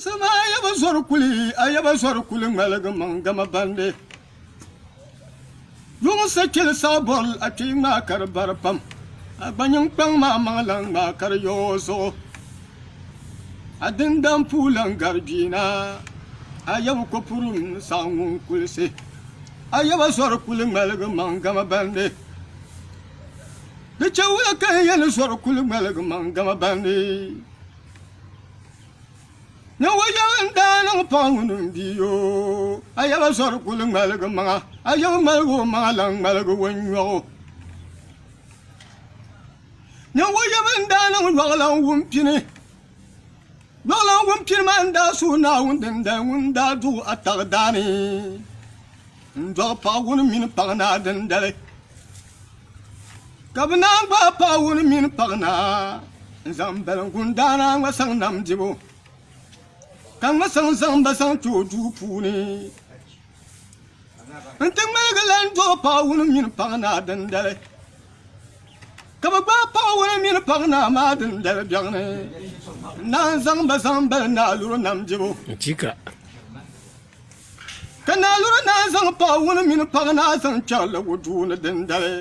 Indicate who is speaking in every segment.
Speaker 1: sama ayaba sor kuli ngmalga mangama bande yung sakil sabol ati makar barpam abanyang pang mamalang makar yoso adindam pulang garbina ayaw ko purum sangung kulse ayaba sor kuli ngmalga mangama bande de chawla kayan sor kuli ngmalga mangama bande no wayan danang pangunung diyo ayaba sor kulung malaga mga ayaw malago malang malago wanyo no wayan danang walang wumpine manda suna wundanda wunda du atagdani ndo pawun min pagna dandale kabna ba pawun min pagna zambal gundana wasang namjibo kan masang basang tuju puni anting magalan do pawun min pagna dandale kababa pawun min pagna ma dandale byagne nan sang basang bana luru namjibo
Speaker 2: jika
Speaker 1: kana luru nan sang pawun min pagna sang chala wuduna dandale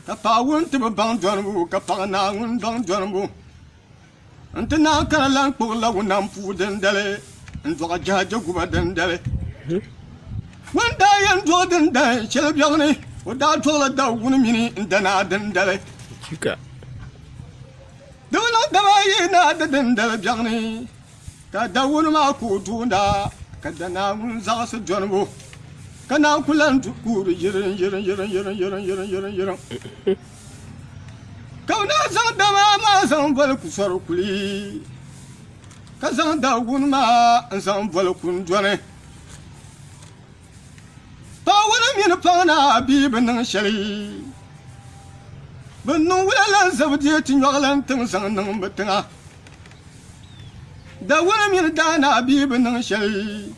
Speaker 1: ka pawun tiba bang jonbu ka pagna un bang jonbu ante na kana lan ko la wonam pu dendale ndo ga jaja guba dendale wanda yan do dendale chele byane o da to la da woni mini ndana dendale
Speaker 2: jika
Speaker 1: do la da yi na da dendale byane ka da woni ma ku tunda ka da na mun za su jonbo kana kulan ku yirin kauna zang dama ma zang vol ku sor kuli ka zang da wun ma zang vol kun jone pa wala min pa na bi ban shari ban nu wala lan zabje tin wala tin zang nan batanga da wala min da na bi ban shari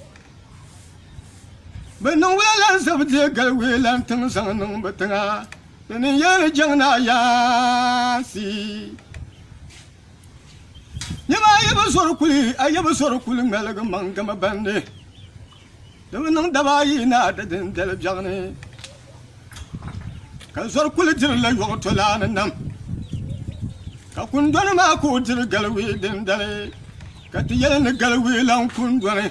Speaker 1: ban nu wala lan zabje galwe lan tin zang nan batanga ni yar jangna ya si nyama ayaba sor kuli ngalaga mangama bande dawa nang dabayi na da den del jagne ka sor kuli dir la yo to la nam ka kun don ma ko dir galwi den dale ka ti yel na galwi lan kun done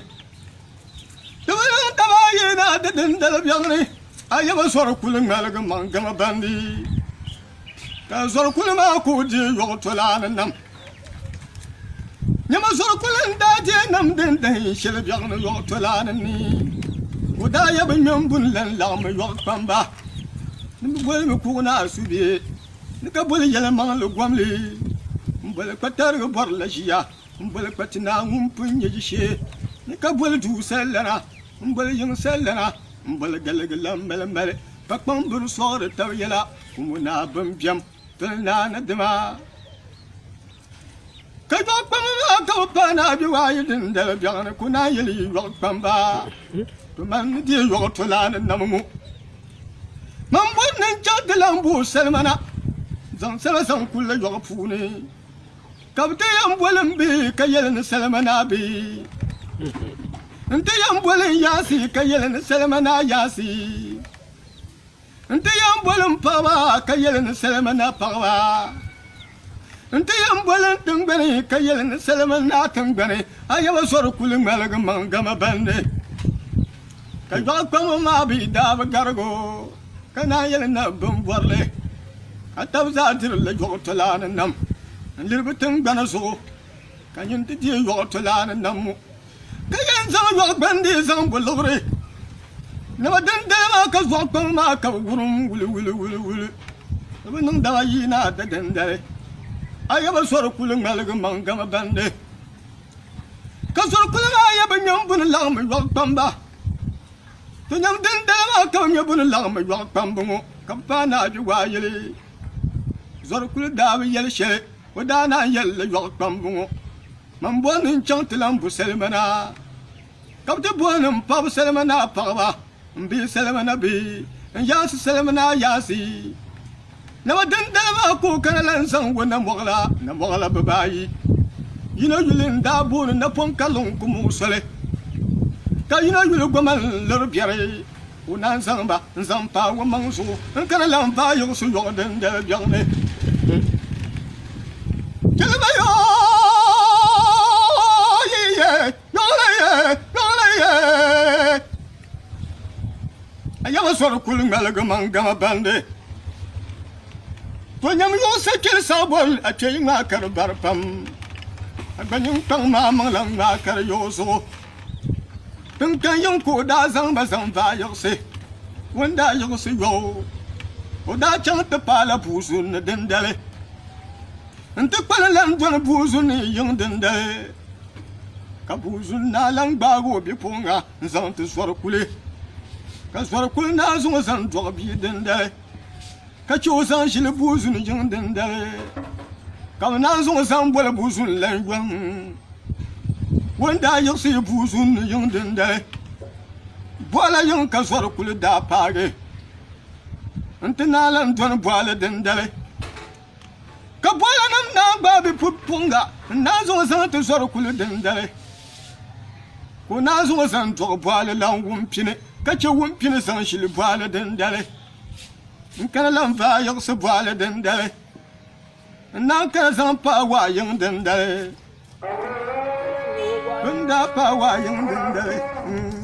Speaker 1: dawa nang dabayi na da den del jagne ayaba sor kuli ngalaga mangama bandi ka sor kuli ma ko di yo to la nam nyama sor kuli nda je nam den den shel byagna yo to la ni oda ya ban nyam bun lan la ma yo pamba ni bol mi ku na subi ni ka bol yela ma lo gwamli mbol kwatar go bor la jiya mbol kwatina ngum pun ye she ni ka bol du selana mbol yung selana mbol galagalam melmel pakpam bur sor tawyela kumuna bam byam tana na dama kai pakpam ka pana bi wayidin da byana kuna yeli yok pamba to man di yok tolan namu man bonnen jadalam bu selmana zan sala san kullu yok puni kabte yam bolen bi kayelen selmana bi nte yam bolen yasi kayelen selmana yasi nte yam bolen pawa kayelen selmana pawa nte yam bolen tungbani kayelen selmana tungbani ayaba sor kulung malaga mangama bande kayba kwamo ma bi daba gargo kana yelen na bumborle atab zadir la jotolana nam lirbutung bana so kanyin ti jotolana nam kayan zang yok bandi zang bolore nama dendema ka zokpang ma ka wurum wulu nama nang dawa yi na da dendere ayaba sor kulung malaga mangama bande ka sor kulung ayaba nyam bun lang ma yok pamba to nyam dendema ka nyam bun lang ma yok pambu ka pana ju wa yele sor kulung dawa yele she wadana yele yok pambu man bonin chang tilam bu selmana kabte bonin pab selmana pagba bi selmana bi yas selmana yasi na wadan dalma ko kana lan san wannan mogla na mogla babayi yino yulin da buni na pon kalon kumu sole ka yino yulu gomal lor biare unan zamba zampa wa mangsu kana lampa yo su yo den de biane kelba yo ye yo le ayama sor kulun malaga mangama bande to nyam yo se kel sabol atey ma kar barpam agbanyin tang ma manglang ma kar yo so tun kan yin ko da zan ba zan va yo se wanda yo se yo o da chan ta pala buzun na dendale anta pala lan don buzun yin dendale ka buzun na lang ba go bi punga zan tu sor kule ka sor kul na zun zan do bi dendale ka cho zan shi le buzun yin dendale ka na zun zan bol buzun lan gwan wanda yo se buzun yin dendale bola yin ka sor kul da page anta na lan don bola dendale ka bola nam na ba bi pupunga na zun zan tu sor kul dendale ko na zun zan to bola lan wumpine ka ce wumpine zan shi le bola dendale kana lan va yo se bola dendale na kana zan pa wa yin dendale bunda pa wa yin dendale